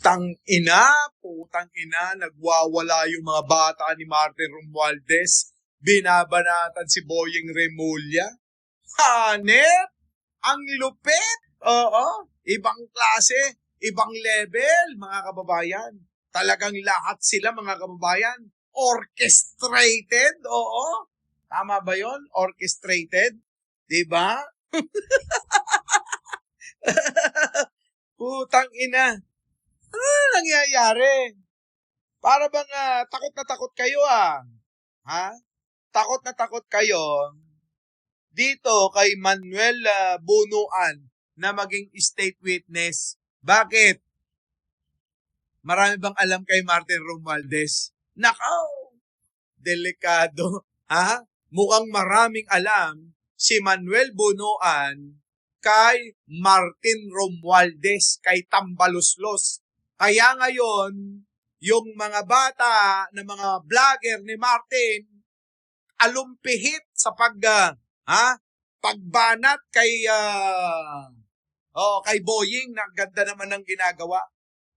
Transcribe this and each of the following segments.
Putang ina, nagwawala yung mga bata ni Martin Romualdez. Binabanatan si Boyeng Remulla. Hanep! Ang lupit! Oo, ibang klase, ibang level, mga kababayan. Talagang lahat sila, mga kababayan, orchestrated, oo. Tama ba yon? Orchestrated? Diba? Putang ina. Ano nangyayari? Para bang takot na takot kayo Ha? Takot na takot kayo dito kay Manuel Bunuan na maging state witness. Bakit? Marami bang alam kay Martin Romualdez? Nakaw! Delikado. Mukhang maraming alam si Manuel Bunuan kay Martin Romualdez, kay Tambaluslos. Kaya ngayon, yung mga bata na mga vlogger ni Martin, alumpihit sa pagbanat kay kay Boyeng na ganda naman ng ginagawa.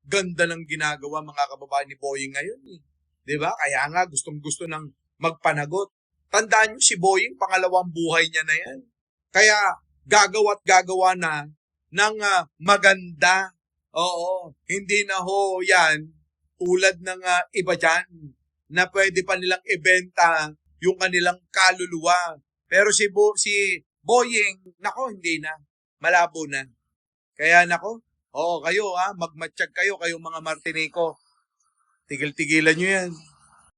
Ganda ng ginagawa mga kababayan ni Boyeng ngayon. 'Di ba? Kaya nga gustong-gusto ng magpanagot. Tandaan niyo si Boyeng, pangalawang buhay niya na 'yan. Kaya gagawa't gagawa na ng maganda. Oo, hindi na ho 'yan tulad ng iba dyan na pwede pa nilang ibenta yung kanilang kaluluwa. Pero si Boyeng, nako, hindi na. Malabo na. Kaya nako, kayo magmatsyag kayo, kayong mga Martinico. Tigil-tigilan nyo yan.